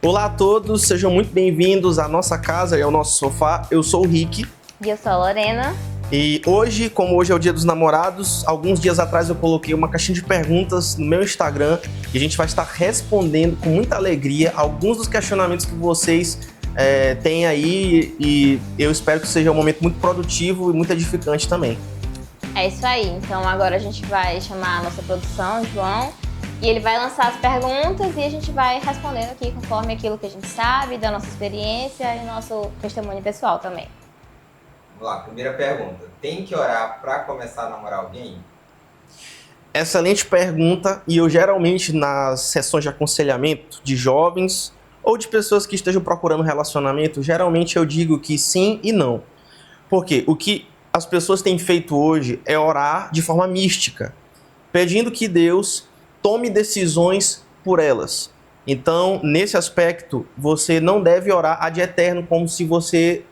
Olá a todos, sejam muito bem-vindos à nossa casa e ao nosso sofá. Eu sou o Rick. E eu sou a Lorena. E hoje, como hoje é o Dia dos Namorados, alguns dias atrás eu coloquei uma caixinha de perguntas no meu Instagram e a gente vai estar respondendo com muita alegria alguns dos questionamentos que vocês têm aí, e eu espero que seja um momento muito produtivo e muito edificante também. É isso aí, então agora a gente vai chamar a nossa produção, João, e ele vai lançar as perguntas e a gente vai respondendo aqui conforme aquilo que a gente sabe, da nossa experiência e nosso testemunho pessoal também. Vamos lá, primeira pergunta. Tem que orar para começar a namorar alguém? Excelente pergunta, e eu geralmente nas sessões de aconselhamento de jovens ou de pessoas que estejam procurando relacionamento, geralmente eu digo que sim e não. Porque o que as pessoas têm feito hoje é orar de forma mística, pedindo que Deus tome decisões por elas. Então, nesse aspecto, você não deve orar ad eterno como se você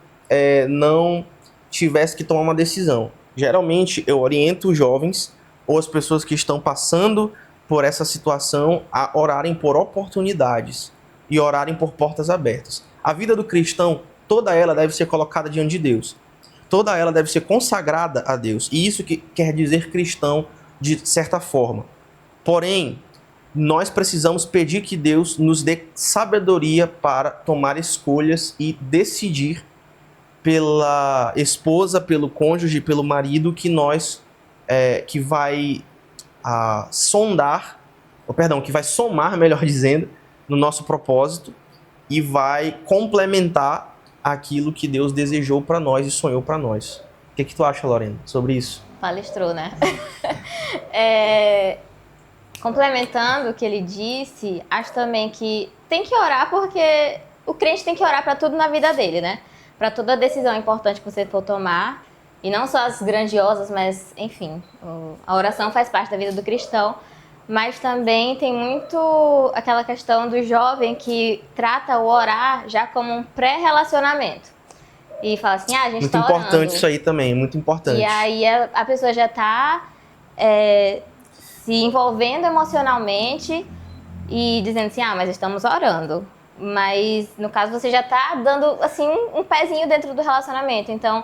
não tivesse que tomar uma decisão. Geralmente, eu oriento os jovens ou as pessoas que estão passando por essa situação a orarem por oportunidades e orarem por portas abertas. A vida do cristão, toda ela deve ser colocada diante de Deus. Toda ela deve ser consagrada a Deus. E isso que quer dizer cristão de certa forma. Porém, nós precisamos pedir que Deus nos dê sabedoria para tomar escolhas e decidir pela esposa, pelo cônjuge, pelo marido que que vai que vai somar, melhor dizendo, no nosso propósito e vai complementar aquilo que Deus desejou para nós e sonhou para nós. O que tu acha, Lorena, sobre isso? Palestrou, né? Complementando o que ele disse, acho também que tem que orar porque o crente tem que orar para tudo na vida dele, né? Para toda decisão importante que você for tomar, e não só as grandiosas, mas enfim, a oração faz parte da vida do cristão, mas também tem muito aquela questão do jovem que trata o orar já como um pré-relacionamento. E fala assim, a gente tá orando. Muito importante isso aí também, muito importante. E aí a pessoa já tá se envolvendo emocionalmente e dizendo assim, mas estamos orando. Mas, no caso, você já tá dando, assim, um pezinho dentro do relacionamento. Então,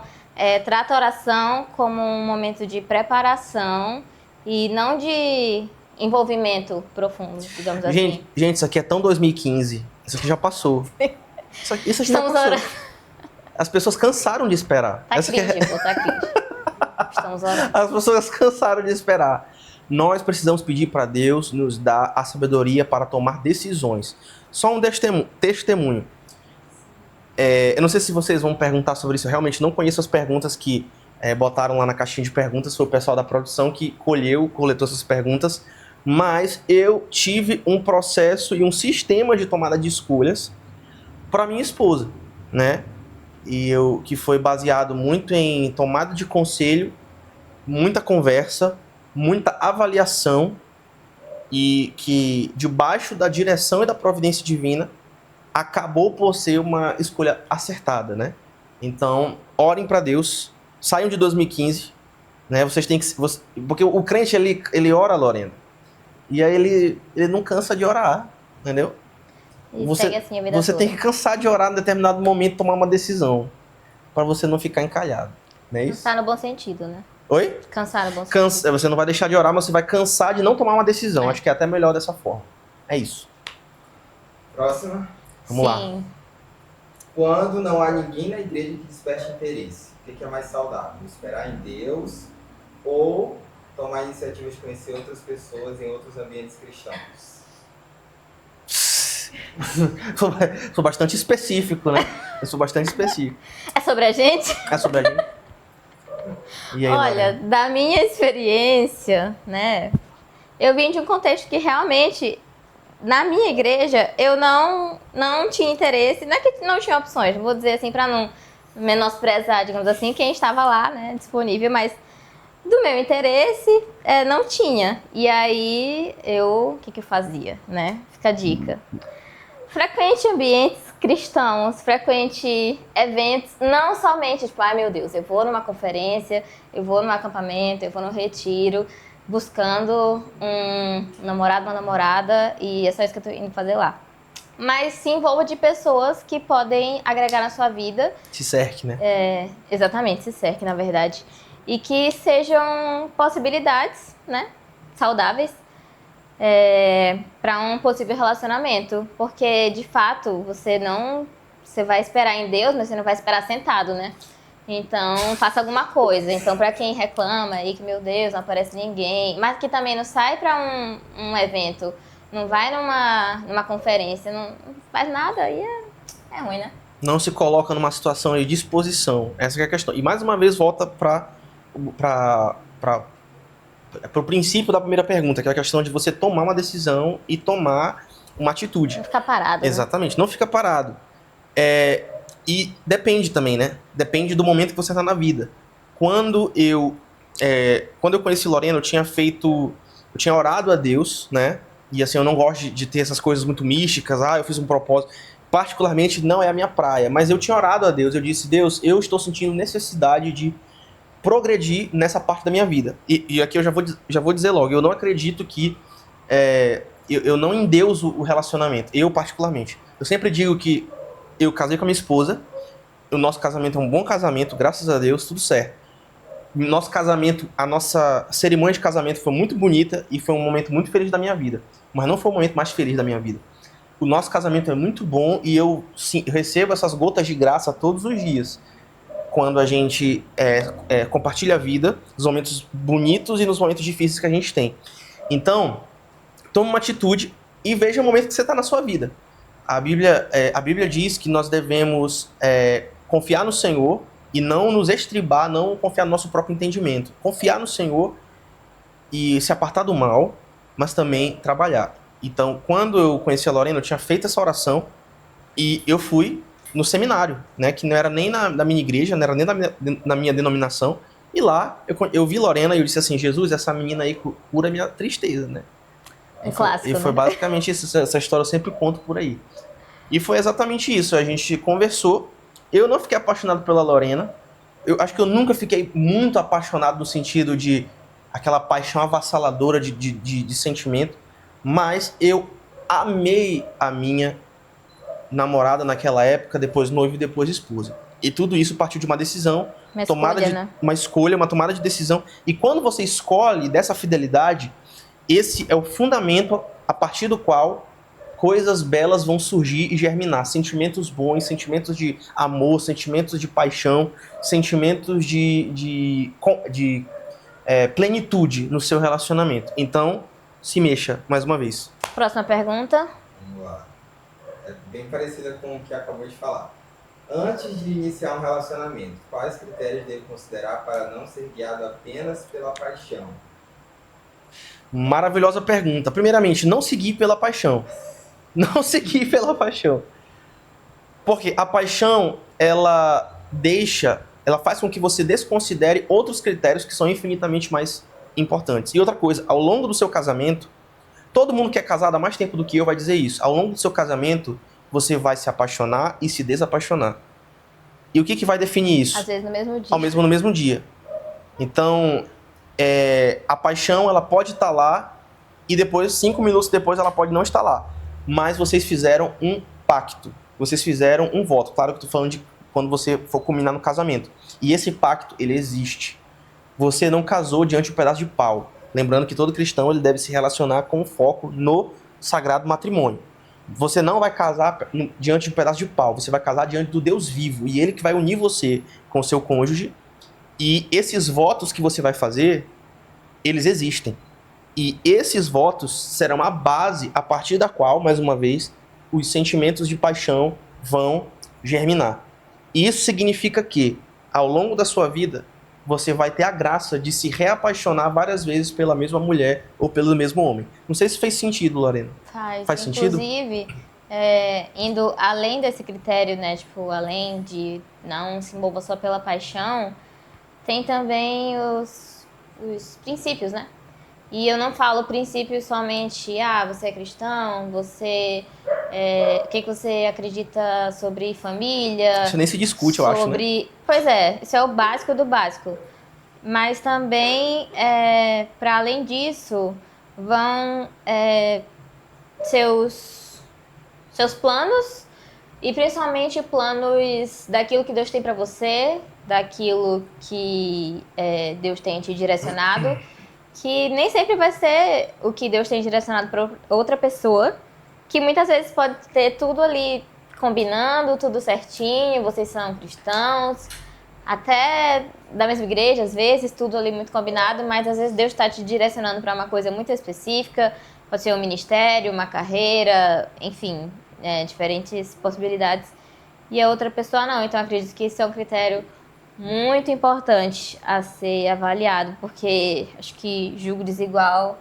trata a oração como um momento de preparação e não de envolvimento profundo, digamos assim. Gente, isso aqui é tão 2015. Isso aqui já passou. Isso aqui já Estamos passou. orando. As pessoas cansaram de esperar. Tá cringe, pô, tá cringe. Estamos orando. As pessoas cansaram de esperar. Nós precisamos pedir para Deus nos dar a sabedoria para tomar decisões. Só um testemunho. Eu não sei se vocês vão perguntar sobre isso. Eu realmente não conheço as perguntas que botaram lá na caixinha de perguntas. Foi o pessoal da produção que coletou essas perguntas. Mas eu tive um processo e um sistema de tomada de escolhas para minha esposa, né? Que foi baseado muito em tomada de conselho, muita conversa, muita avaliação, e que debaixo da direção e da providência divina acabou por ser uma escolha acertada, né? Então, orem para Deus, saiam de 2015, né? Vocês têm que, porque o crente ele ora, Lorena, e aí ele não cansa de orar, entendeu? Segue assim a vida você toda. tem que cansar de orar em determinado momento, tomar uma decisão, para você não ficar encalhado, não é isso? Cansar no bom sentido, né? Oi? Cansar no bom sentido. Você não vai deixar de orar, mas você vai cansar de não tomar uma decisão. Acho que é até melhor dessa forma. É isso. Próxima. Vamos lá. Sim. Quando não há ninguém na igreja que desperte interesse, o que é mais saudável? Esperar em Deus ou tomar a iniciativa de conhecer outras pessoas em outros ambientes cristãos? Sou bastante específico, né? Eu sou bastante específico. É sobre a gente? É sobre a gente? E aí, Olha, Lorena? da minha experiência, né, eu vim de um contexto que realmente, na minha igreja, eu não tinha interesse, não é que não tinha opções, vou dizer assim, para não menosprezar, digamos assim, quem estava lá, né, disponível, mas do meu interesse, não tinha. E aí, o que eu fazia, né? Fica a dica. Frequente ambientes cristãos, frequente eventos, não somente, tipo, meu Deus, eu vou numa conferência, eu vou num acampamento, eu vou num retiro, buscando um namorado, uma namorada, e é só isso que eu tô indo fazer lá. mas se envolva de pessoas que podem agregar na sua vida. Se cerque, né? Exatamente, se cerque, na verdade. E que sejam possibilidades, né? Saudáveis para um possível relacionamento. Porque, de fato, você vai esperar em Deus, mas você não vai esperar sentado, né? Então, faça alguma coisa. Então, para quem reclama aí que, meu Deus, não aparece ninguém, mas que também não sai para um evento, não vai numa conferência, não faz nada, aí é ruim, né? Não se coloca numa situação de disposição. Essa que é a questão. E mais uma vez volta para o princípio da primeira pergunta, que é a questão de você tomar uma decisão e tomar uma atitude. Não ficar parado, né? Exatamente, não fica parado. E depende também, né? Depende do momento que você está na vida. Quando eu conheci Lorena, eu tinha orado a Deus, né? E assim, eu não gosto de ter essas coisas muito místicas, eu fiz um propósito. Particularmente não é a minha praia, mas eu tinha orado a Deus, eu disse, Deus, eu estou sentindo necessidade de progredir nessa parte da minha vida. E aqui eu já vou dizer logo, eu não acredito que eu não endeuso o relacionamento, eu particularmente. Eu sempre digo que eu casei com a minha esposa, o nosso casamento é um bom casamento, graças a Deus, tudo certo. Nosso casamento, a nossa cerimônia de casamento foi muito bonita e foi um momento muito feliz da minha vida, mas não foi o momento mais feliz da minha vida. O nosso casamento é muito bom e eu recebo essas gotas de graça todos os dias. Quando a gente compartilha a vida, nos momentos bonitos e nos momentos difíceis que a gente tem. Então, tome uma atitude e veja o momento que você está na sua vida. A Bíblia diz que nós devemos confiar no Senhor e não nos estribar, não confiar no nosso próprio entendimento. Confiar no Senhor e se apartar do mal, mas também trabalhar. Então, quando eu conheci a Lorena, eu tinha feito essa oração e eu fui no seminário, né, que não era nem na minha igreja, não era nem na minha denominação. E lá eu vi Lorena e eu disse assim, Jesus, essa menina aí cura minha tristeza, né? Clássico, e foi né? basicamente isso, essa história eu sempre conto por aí. E foi exatamente isso, a gente conversou, eu não fiquei apaixonado pela Lorena, eu acho que eu nunca fiquei muito apaixonado no sentido de aquela paixão avassaladora de sentimento, mas eu amei a minha namorada naquela época, depois noiva e depois esposa. E tudo isso partiu de uma decisão, uma tomada de decisão. E quando você escolhe dessa fidelidade, esse é o fundamento a partir do qual coisas belas vão surgir e germinar. Sentimentos bons, sentimentos de amor, sentimentos de paixão, sentimentos de plenitude no seu relacionamento. Então, se mexa, mais uma vez. Próxima pergunta. Vamos lá. É bem parecida com o que acabou de falar. Antes de iniciar um relacionamento, quais critérios devo considerar para não ser guiado apenas pela paixão? Maravilhosa pergunta. Primeiramente, não seguir pela paixão. Não seguir pela paixão. Porque a paixão, ela faz com que você desconsidere outros critérios que são infinitamente mais importantes. E outra coisa, ao longo do seu casamento, todo mundo que é casado há mais tempo do que eu vai dizer isso. Ao longo do seu casamento, você vai se apaixonar e se desapaixonar. E o que vai definir isso? Às vezes no mesmo dia. No mesmo dia. Então, a paixão, ela pode estar lá e depois, 5 minutos depois, ela pode não estar lá. Mas vocês fizeram um pacto. Vocês fizeram um voto. Claro que eu estou falando de quando você for culminar no casamento. E esse pacto, ele existe. Você não casou diante de um pedaço de pau. Lembrando que todo cristão ele deve se relacionar com foco no sagrado matrimônio. Você não vai casar diante de um pedaço de pau. Você vai casar diante do Deus vivo. E ele que vai unir você com o seu cônjuge. E esses votos que você vai fazer, eles existem. E esses votos serão a base a partir da qual, mais uma vez, os sentimentos de paixão vão germinar. E isso significa que, ao longo da sua vida, você vai ter a graça de se reapaixonar várias vezes pela mesma mulher ou pelo mesmo homem. Não sei se fez sentido, Lorena. Faz sentido? Inclusive, indo além desse critério, né? Tipo, além de não se envolver só pela paixão, tem também os princípios, né? E eu não falo princípios somente, você é cristão, o que você acredita sobre família. Isso nem se discute, eu acho, né? Pois é, isso é o básico do básico. Mas também, para além disso, vão seus seus planos e principalmente planos daquilo que Deus tem para você, daquilo que Deus tem te direcionado, que nem sempre vai ser o que Deus tem direcionado para outra pessoa, que muitas vezes pode ter tudo ali combinando, tudo certinho, vocês são cristãos, até da mesma igreja, às vezes, tudo ali muito combinado, mas às vezes Deus está te direcionando para uma coisa muito específica, pode ser um ministério, uma carreira, enfim, diferentes possibilidades. E a outra pessoa não, então eu acredito que esse é um critério muito importante a ser avaliado, porque acho que julgo desigual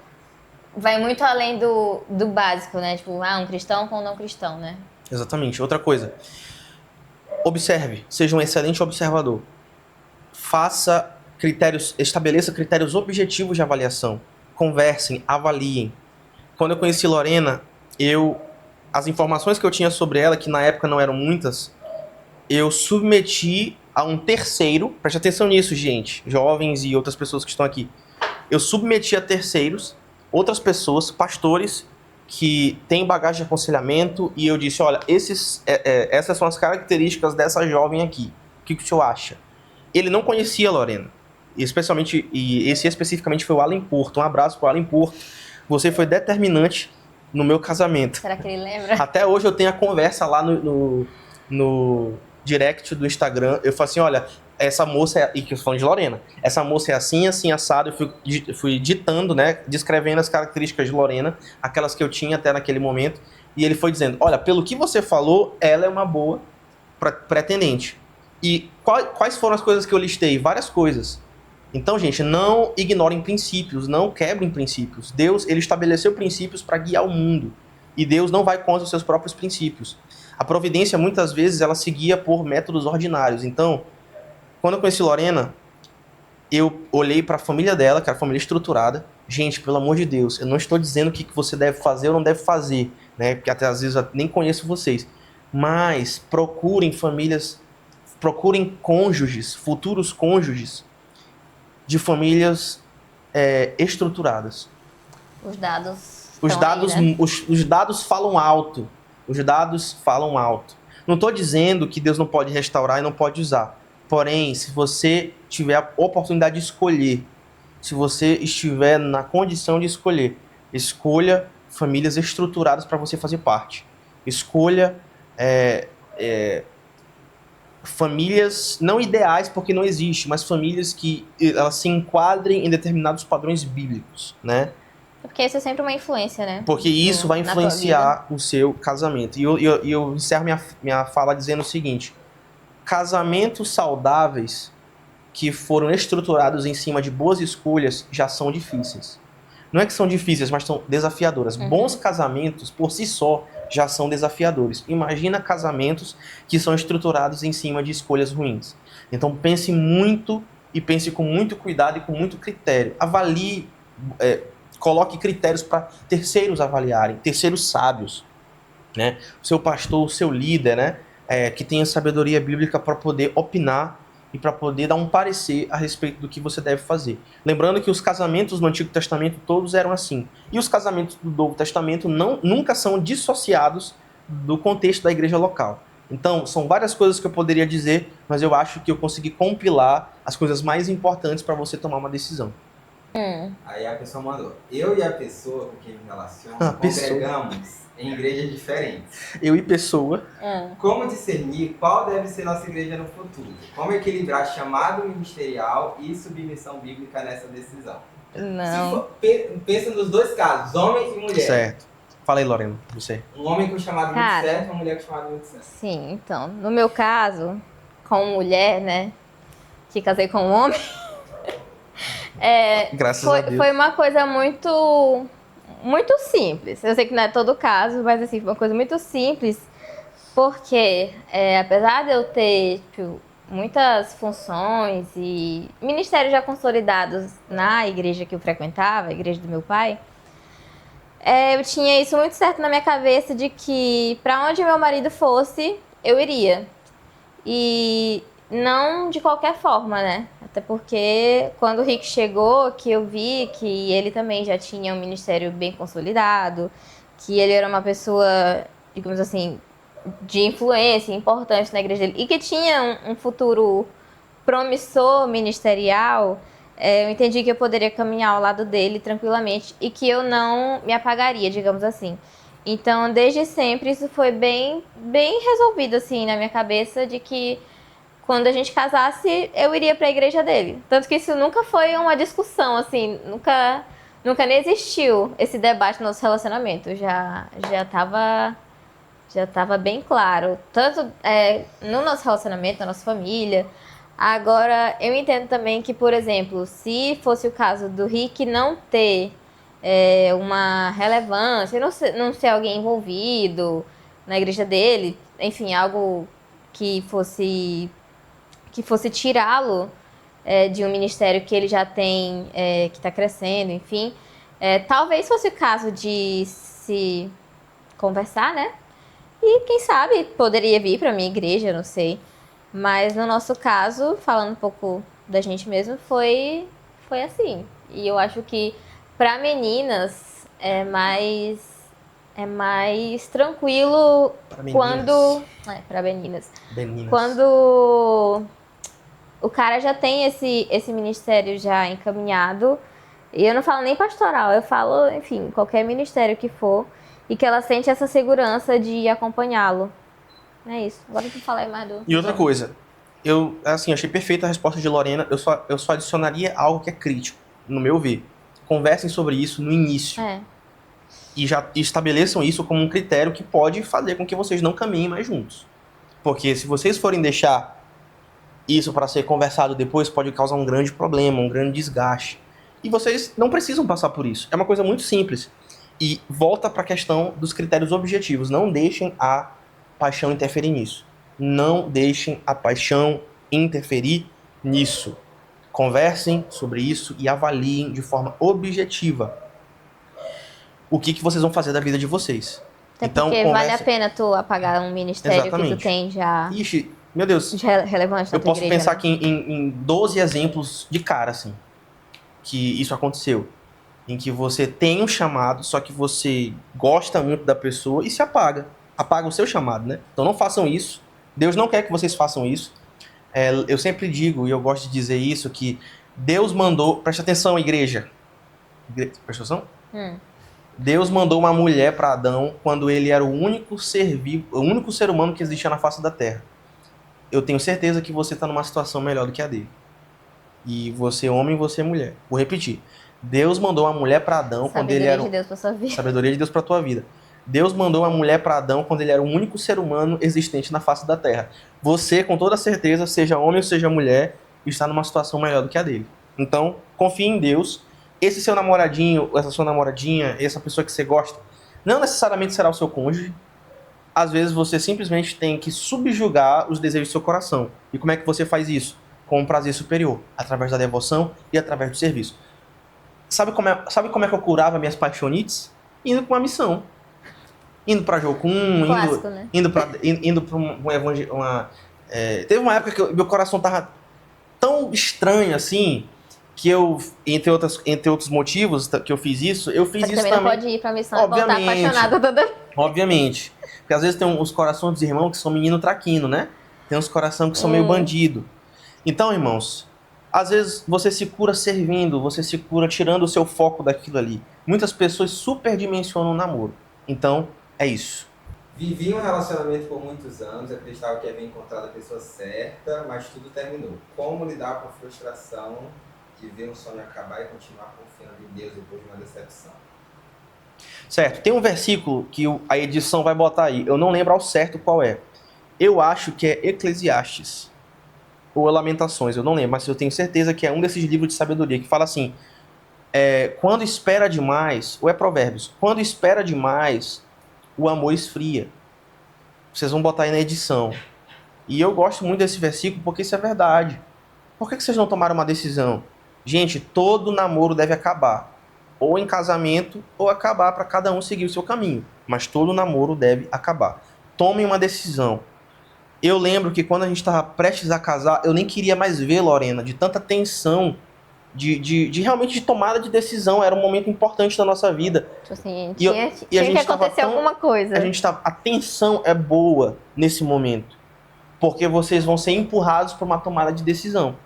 vai muito além do básico, né? Tipo, um cristão com um não cristão, né? Exatamente. Outra coisa, observe, seja um excelente observador. Estabeleça critérios objetivos de avaliação. Conversem, avaliem. Quando eu conheci Lorena, as informações que eu tinha sobre ela, que na época não eram muitas, eu submeti a um terceiro, preste atenção nisso, gente, jovens e outras pessoas que estão aqui. Eu submeti a terceiros, outras pessoas, pastores, que têm bagagem de aconselhamento, e eu disse, olha, essas são as características dessa jovem aqui. O que o senhor acha? Ele não conhecia a Lorena. E esse especificamente foi o Alan Porto. Um abraço para o Alan Porto. Você foi determinante no meu casamento. Será que ele lembra? Até hoje eu tenho a conversa lá no direct do Instagram. Eu falo assim, olha, essa moça, e que eu tô falando de Lorena, essa moça é assim, assim, assado. Eu fui ditando, né, descrevendo as características de Lorena, aquelas que eu tinha até naquele momento. E ele foi dizendo, olha, pelo que você falou, ela é uma boa pretendente. E quais foram as coisas que eu listei? Várias coisas. Então, gente, não ignorem princípios, não quebrem princípios. Deus, ele estabeleceu princípios para guiar o mundo. E Deus não vai contra os seus próprios princípios. A providência, muitas vezes, ela seguia por métodos ordinários. Então, quando eu conheci Lorena, eu olhei para a família dela, que era uma família estruturada. Gente, pelo amor de Deus, eu não estou dizendo o que você deve fazer ou não deve fazer, né? Porque até às vezes eu nem conheço vocês. Mas procurem cônjuges, futuros cônjuges, de famílias estruturadas. Os dados aí, né? Os dados falam alto. Os dados falam alto. Não estou dizendo que Deus não pode restaurar e não pode usar. Porém, se você tiver a oportunidade de escolher, se você estiver na condição de escolher, escolha famílias estruturadas para você fazer parte. Escolha famílias não ideais, porque não existe, mas famílias que elas se enquadrem em determinados padrões bíblicos, né? Porque isso é sempre uma influência, né? Porque isso vai influenciar o seu casamento. E eu encerro minha fala dizendo o seguinte: casamentos saudáveis que foram estruturados em cima de boas escolhas já são difíceis. Não é que são difíceis, mas são desafiadoras. Uhum. Bons casamentos, por si só, já são desafiadores. Imagina casamentos que são estruturados em cima de escolhas ruins. Então pense muito e pense com muito cuidado e com muito critério. Avalie, coloque critérios para terceiros avaliarem, terceiros sábios, né? O seu pastor, o seu líder, né? Que tenha sabedoria bíblica para poder opinar e para poder dar um parecer a respeito do que você deve fazer. Lembrando que os casamentos no Antigo Testamento todos eram assim. E os casamentos do Novo Testamento nunca são dissociados do contexto da igreja local. Então, são várias coisas que eu poderia dizer, mas eu acho que eu consegui compilar as coisas mais importantes para você tomar uma decisão. Aí a pessoa mandou, eu e a pessoa com quem me relaciono congregamos em igrejas diferentes. Eu e pessoa. Como discernir qual deve ser nossa igreja no futuro? Como equilibrar chamado ministerial e submissão bíblica nessa decisão? Não. Pensa nos dois casos, homem e mulher. Certo. Fala aí, Lorena, você. Um homem com chamado muito certo e uma mulher com chamado muito certo. Sim, então, no meu caso, com mulher, né, que casei com um homem, Graças a Deus. Foi uma coisa muito simples. Eu sei que não é todo o caso, mas assim, foi uma coisa muito simples, porque apesar de eu ter muitas funções e ministérios já consolidados na igreja que eu frequentava, a igreja do meu pai, eu tinha isso muito certo na minha cabeça de que para onde meu marido fosse, eu iria. E não de qualquer forma, né? Até porque quando o Rick chegou, que eu vi que ele também já tinha um ministério bem consolidado, que ele era uma pessoa digamos assim, de influência importante na igreja dele e que tinha um futuro promissor ministerial, eu entendi que eu poderia caminhar ao lado dele tranquilamente e que eu não me apagaria, digamos assim. Então, desde sempre, isso foi bem resolvido, assim, na minha cabeça, de que quando a gente casasse, eu iria para a igreja dele. Tanto que isso nunca foi uma discussão, assim, nunca nem existiu esse debate no nosso relacionamento. Já tava bem claro, tanto no nosso relacionamento, na nossa família. Agora, eu entendo também que, por exemplo, se fosse o caso do Rick não ter uma relevância, não ser alguém envolvido na igreja dele, enfim, algo que fosse tirá-lo de um ministério que ele já tem, que está crescendo, enfim. Talvez fosse o caso de se conversar, né? E quem sabe poderia vir para minha igreja, não sei. Mas no nosso caso, falando um pouco da gente mesmo, foi assim. E eu acho que para meninas é mais tranquilo quando para meninas. Quando o cara já tem esse ministério já encaminhado. E eu não falo nem pastoral, eu falo, enfim, qualquer ministério que for. E que ela sente essa segurança de acompanhá-lo. É isso. Agora tu falar mais do... E outra coisa, eu achei perfeita a resposta de Lorena, eu só adicionaria algo que é crítico, no meu ver. Conversem sobre isso no início. E já estabeleçam isso como um critério que pode fazer com que vocês não caminhem mais juntos. Porque se vocês forem deixar isso para ser conversado depois, pode causar um grande problema, um grande desgaste. E vocês não precisam passar por isso. É uma coisa muito simples. E volta para a questão dos critérios objetivos. Não deixem a paixão interferir nisso. Não deixem a paixão interferir nisso. Conversem sobre isso e avaliem de forma objetiva o que vocês vão fazer da vida de vocês. Até então, porque vale a pena tu apagar um ministério que tu tem já... Ixi, meu Deus. Relevante na tua igreja. Eu posso pensar aqui em 12 exemplos de cara, assim, que isso aconteceu. Em que você tem um chamado, só que você gosta muito da pessoa e se apaga. Apaga o seu chamado, né? Então não façam isso. Deus não quer que vocês façam isso. Eu sempre digo, e eu gosto de dizer isso, que Deus mandou... Presta atenção, igreja. Presta atenção? Deus mandou uma mulher para Adão quando ele era o único ser vivo, o único ser humano que existia na face da terra. Eu tenho certeza que você está numa situação melhor do que a dele. E você homem, você mulher. Vou repetir. Deus mandou uma mulher para Adão quando ele era... Sabedoria de Deus para sua vida. Sabedoria de Deus para tua vida. Deus mandou uma mulher para Adão quando ele era o único ser humano existente na face da terra. Você, com toda certeza, seja homem ou seja mulher, está numa situação melhor do que a dele. Então, confie em Deus. Esse seu namoradinho, essa sua namoradinha, essa pessoa que você gosta, não necessariamente será o seu cônjuge. Às vezes você simplesmente tem que subjugar os desejos do seu coração. E como é que você faz isso? Com um prazer superior, através da devoção e através do serviço. Sabe como é que eu curava minhas paixonites? Indo para uma missão. Indo para Jocum, clássico, né? indo para um evangelho. Teve uma época que meu coração tava tão estranho assim, que eu, entre outros motivos que eu fiz isso, eu fiz isso também. Você também não pode ir para a missão e voltar apaixonada toda. Obviamente. Porque às vezes tem uns corações dos irmãos que são menino traquino, né? Tem uns corações que são meio bandido. Então, irmãos, às vezes você se cura servindo, você se cura tirando o seu foco daquilo ali. Muitas pessoas superdimensionam o namoro. Então, é isso. Vivi um relacionamento por muitos anos, acreditava que havia encontrado a pessoa certa, mas tudo terminou. Como lidar com a frustração de ver um sonho acabar e continuar confiando em Deus depois de uma decepção? Certo, tem um versículo que a edição vai botar aí, eu não lembro ao certo qual é. Eu acho que é Eclesiastes, ou Lamentações, eu não lembro, mas eu tenho certeza que é um desses livros de sabedoria, que fala assim, quando espera demais, ou é Provérbios, quando espera demais, o amor esfria. Vocês vão botar aí na edição. E eu gosto muito desse versículo porque isso é verdade. Por que vocês não tomaram uma decisão? Gente, todo namoro deve acabar. Ou em casamento, ou acabar para cada um seguir o seu caminho. Mas todo namoro deve acabar. Tomem uma decisão. Eu lembro que quando a gente estava prestes a casar, eu nem queria mais ver Lorena, de tanta tensão de realmente de tomada de decisão. Era um momento importante da nossa vida. Tipo assim, E eu- tinha, e a tinha que gente tava acontecer tão- alguma coisa. A tensão é boa nesse momento, porque vocês vão ser empurrados para uma tomada de decisão.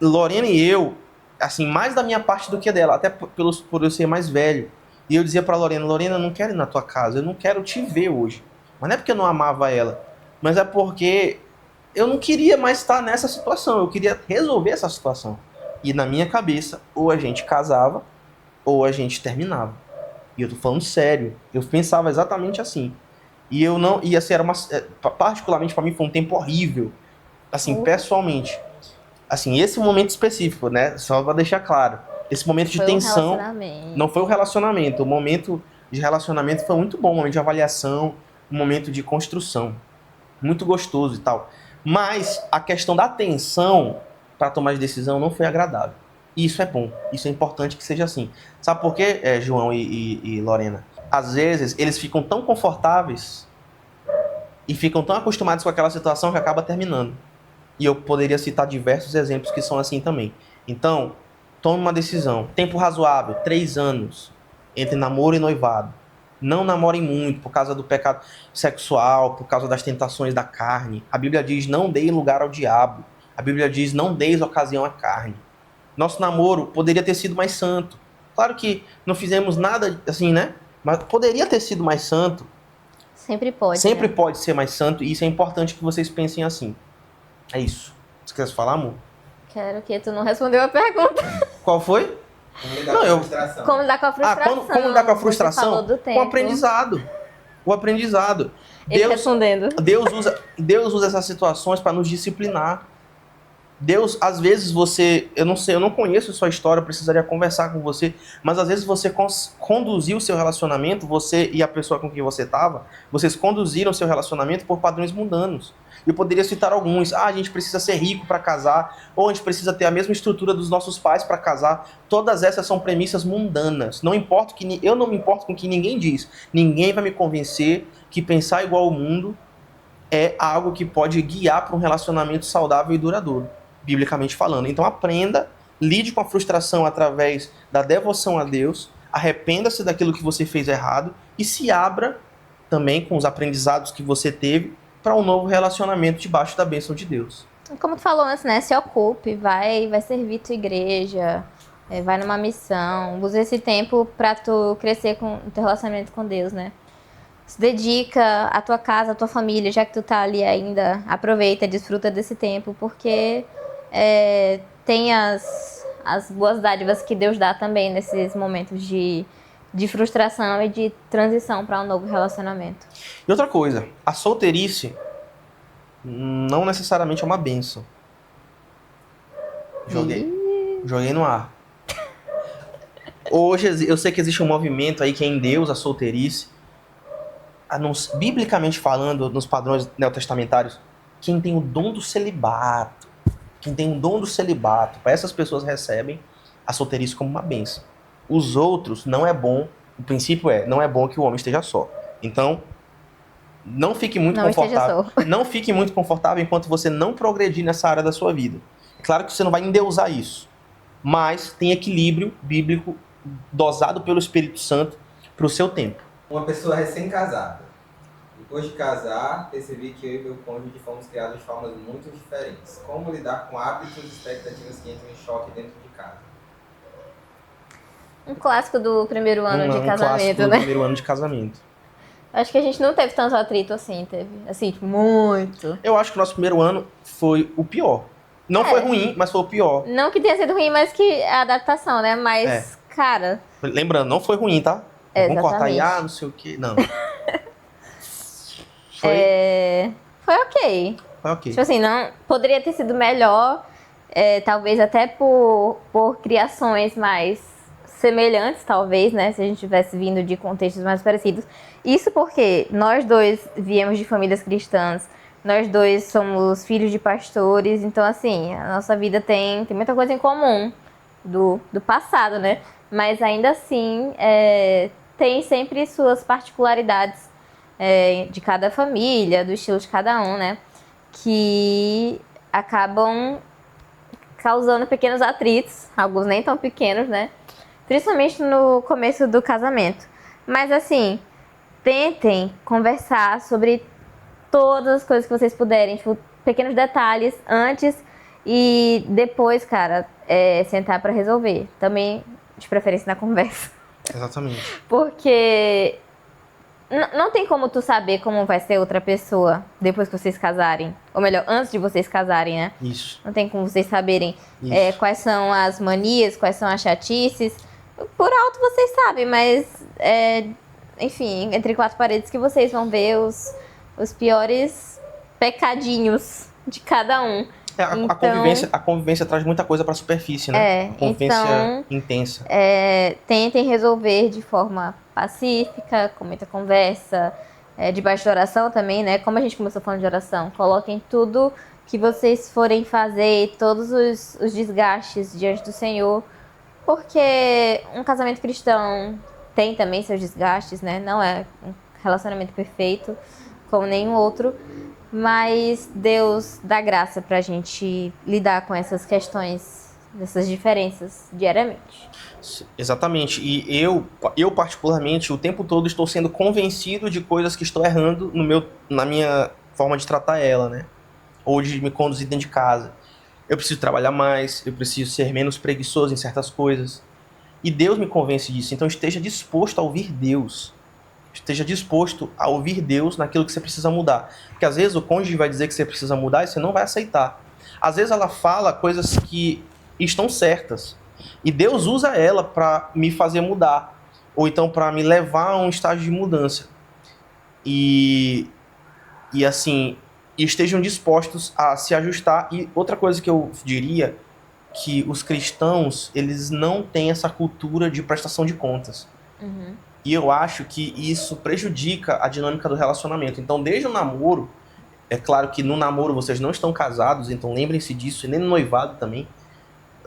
Lorena e eu, assim, mais da minha parte do que dela, até por eu ser mais velho. E eu dizia pra Lorena, Lorena, eu não quero ir na tua casa, eu não quero te ver hoje. Mas não é porque eu não amava ela, mas é porque eu não queria mais estar nessa situação, eu queria resolver essa situação. E na minha cabeça, ou a gente casava, ou a gente terminava. E eu tô falando sério, eu pensava exatamente assim. E eu não, e assim, particularmente pra mim foi um tempo horrível, assim, pessoalmente. Assim, esse momento específico, né? Só pra deixar claro. Esse momento de Foi um tensão relacionamento. não foi o relacionamento. O momento de relacionamento foi muito bom. Um momento de avaliação, um momento de construção. Muito gostoso e tal. Mas a questão da tensão para tomar de decisão não foi agradável. E isso é bom. Isso é importante que seja assim. Sabe por quê, João e Lorena? Às vezes, eles ficam tão confortáveis e ficam tão acostumados com aquela situação que acaba terminando. E eu poderia citar diversos exemplos que são assim também. Então, tome uma decisão. Tempo razoável, 3 anos entre namoro e noivado. Não namorem muito por causa do pecado sexual, por causa das tentações da carne. A Bíblia diz, não deem lugar ao diabo. A Bíblia diz, não deis ocasião à carne. Nosso namoro poderia ter sido mais santo. Claro que não fizemos nada assim, né? Mas poderia ter sido mais santo. Sempre pode. Sempre né? pode ser mais santo. E isso é importante que vocês pensem assim. É isso. Você quer falar, amor? Quero que tu não respondeu a pergunta. Qual foi? Como lidar Não, com a eu- frustração? Como lidar com a frustração? Como lidar com a Você frustração? falou do O tempo. aprendizado. O aprendizado. Ele respondendo. Deus usa essas situações para nos disciplinar. Deus, às vezes você, eu não sei, eu não conheço a sua história, eu precisaria conversar com você, mas às vezes você conduziu o seu relacionamento, você e a pessoa com quem você estava, vocês conduziram o seu relacionamento por padrões mundanos. Eu poderia citar alguns. A gente precisa ser rico para casar, ou a gente precisa ter a mesma estrutura dos nossos pais para casar. Todas essas são premissas mundanas. Não importa eu não me importo com o que ninguém diz. Ninguém vai me convencer que pensar igual ao mundo é algo que pode guiar para um relacionamento saudável e duradouro, biblicamente falando. Então aprenda, lide com a frustração através da devoção a Deus, arrependa-se daquilo que você fez errado e se abra também com os aprendizados que você teve para um novo relacionamento debaixo da bênção de Deus. Como tu falou antes, né? Se ocupe, vai servir tua igreja, vai numa missão, usa esse tempo pra tu crescer com o teu relacionamento com Deus, né? Se dedica à tua casa, à tua família, já que tu tá ali ainda, aproveita, desfruta desse tempo, porque tem as boas dádivas que Deus dá também nesses momentos de frustração e de transição para um novo relacionamento. E outra coisa, a solteirice não necessariamente é uma bênção. Joguei no ar. Hoje eu sei que existe um movimento aí que é em Deus a solteirice. Biblicamente falando, nos padrões neotestamentários, quem tem o dom do celibato, para essas pessoas recebem a solteirice como uma bênção. Os outros, não é bom, o princípio não é bom que o homem esteja só. Então, não fique muito confortável. Não fique muito confortável enquanto você não progredir nessa área da sua vida. Claro que você não vai endeusar isso, mas tem equilíbrio bíblico dosado pelo Espírito Santo para o seu tempo. Uma pessoa recém-casada. Depois de casar, percebi que eu e meu cônjuge fomos criados de formas muito diferentes. Como lidar com hábitos e expectativas que entram em choque dentro de casa? Um clássico do primeiro ano de Um casamento, clássico do né? primeiro ano de casamento. Acho que a gente não teve tanto atrito assim, teve. Assim, tipo, muito. Eu acho que o nosso primeiro ano foi o pior. Não foi ruim, mas foi o pior. Não que tenha sido ruim, mas que a adaptação, né? Mas, cara... Lembrando, não foi ruim, tá? Vamos cortar aí, não sei o quê. Não. Foi ok. Foi ok. Tipo assim, não... Poderia ter sido melhor, talvez até por criações mais semelhantes, talvez, né? Se a gente tivesse vindo de contextos mais parecidos. Isso porque nós dois viemos de famílias cristãs, nós dois somos filhos de pastores, então, assim, a nossa vida tem muita coisa em comum do passado, né? Mas ainda assim, tem sempre suas particularidades de cada família, do estilo de cada um, né? Que acabam causando pequenos atritos, alguns nem tão pequenos, né? Principalmente no começo do casamento. Mas assim, tentem conversar sobre todas as coisas que vocês puderem, tipo, pequenos detalhes antes e depois, cara, sentar pra resolver. Também, de preferência, na conversa. Exatamente. Porque não tem como tu saber como vai ser outra pessoa depois que vocês casarem. Ou melhor, antes de vocês casarem, né? Isso. Não tem como vocês saberem Isso. quais são as manias, quais são as chatices. Por alto vocês sabem, mas enfim, entre quatro paredes que vocês vão ver os piores pecadinhos de cada um. A convivência traz muita coisa pra superfície, né? Convivência intensa. Tentem resolver de forma pacífica, com muita conversa, debaixo de oração também, né? Como a gente começou falando de oração, coloquem tudo que vocês forem fazer, todos os desgastes diante do Senhor, porque um casamento cristão tem também seus desgastes, né? Não é um relacionamento perfeito como nenhum outro, mas Deus dá graça pra gente lidar com essas questões, dessas diferenças diariamente. Exatamente. E eu particularmente, o tempo todo estou sendo convencido de coisas que estou errando na minha forma de tratar ela, né? Ou de me conduzir dentro de casa. Eu preciso trabalhar mais, eu preciso ser menos preguiçoso em certas coisas. E Deus me convence disso. Então esteja disposto a ouvir Deus. Esteja disposto a ouvir Deus naquilo que você precisa mudar. Porque às vezes o cônjuge vai dizer que você precisa mudar e você não vai aceitar. Às vezes ela fala coisas que estão certas. E Deus usa ela para me fazer mudar. Ou então para me levar a um estágio de mudança. E assim, estejam dispostos a se ajustar. E outra coisa que eu diria, que os cristãos, eles não têm essa cultura de prestação de contas. Uhum. E eu acho que isso prejudica a dinâmica do relacionamento. Então, desde o namoro, é claro que no namoro vocês não estão casados, então lembrem-se disso, e nem no noivado também.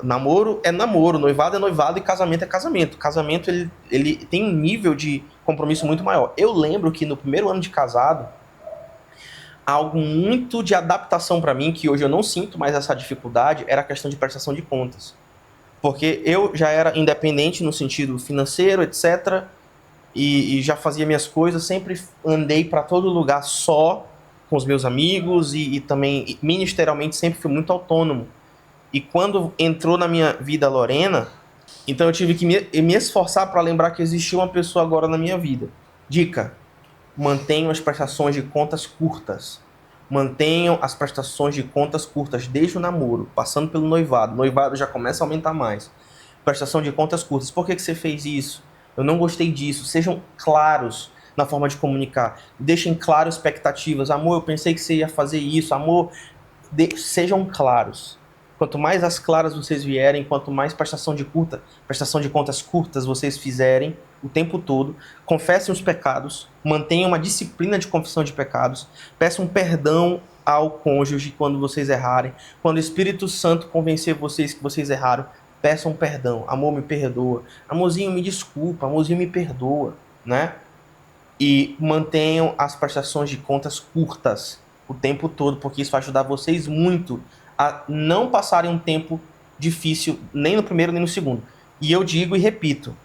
Namoro é namoro, noivado é noivado e casamento é casamento. Casamento, ele tem um nível de compromisso muito maior. Eu lembro que no primeiro ano de casado, algo muito de adaptação para mim, que hoje eu não sinto mais essa dificuldade, era a questão de prestação de contas. Porque eu já era independente no sentido financeiro, etc., e já fazia minhas coisas, sempre andei para todo lugar só, com os meus amigos, e também ministerialmente sempre fui muito autônomo. E quando entrou na minha vida a Lorena, então eu tive que me esforçar para lembrar que existia uma pessoa agora na minha vida. Dica: mantenham as prestações de contas curtas. Mantenham as prestações de contas curtas desde o namoro, passando pelo noivado. Noivado já começa a aumentar mais. Prestação de contas curtas. Por que você fez isso? Eu não gostei disso. Sejam claros na forma de comunicar. Deixem claras expectativas. Amor, eu pensei que você ia fazer isso. Amor, sejam claros. Quanto mais as claras vocês vierem, quanto mais prestação de contas curtas vocês fizerem o tempo todo, confessem os pecados, mantenham uma disciplina de confissão de pecados, peçam perdão ao cônjuge quando vocês errarem. Quando o Espírito Santo convencer vocês que vocês erraram, peçam perdão. Amor, me perdoa. Amorzinho, me desculpa. Amorzinho, me perdoa, né? E mantenham as prestações de contas curtas o tempo todo, porque isso vai ajudar vocês muito a não passarem um tempo difícil nem no primeiro nem no segundo. E eu digo e repito,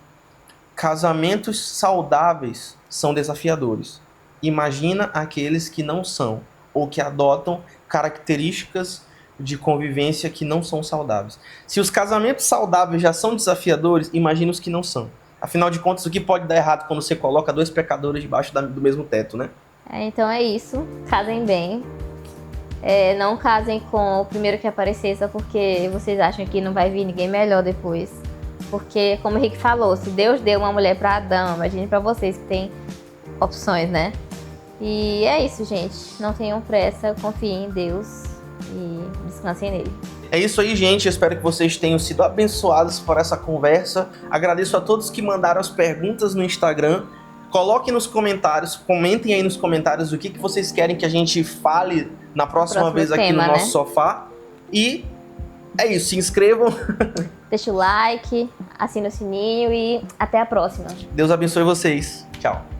casamentos saudáveis são desafiadores. Imagina aqueles que não são, ou que adotam características de convivência que não são saudáveis. Se os casamentos saudáveis já são desafiadores, imagina os que não são. Afinal de contas, o que pode dar errado quando você coloca dois pecadores debaixo do mesmo teto, né? Então é isso. Casem bem. Não casem com o primeiro que aparecer só porque vocês acham que não vai vir ninguém melhor depois. Porque, como o Henrique falou, se Deus deu uma mulher para Adão, imagine para vocês que tem opções, né? E é isso, gente. Não tenham pressa, confiem em Deus e descansem nele. É isso aí, gente. Eu espero que vocês tenham sido abençoados por essa conversa. Agradeço a todos que mandaram as perguntas no Instagram. Coloquem nos comentários, comentem aí nos comentários o que vocês querem que a gente fale na próxima vez aqui no nosso sofá. E é isso, se inscrevam. Deixa o like, assina o sininho e até a próxima. Deus abençoe vocês. Tchau.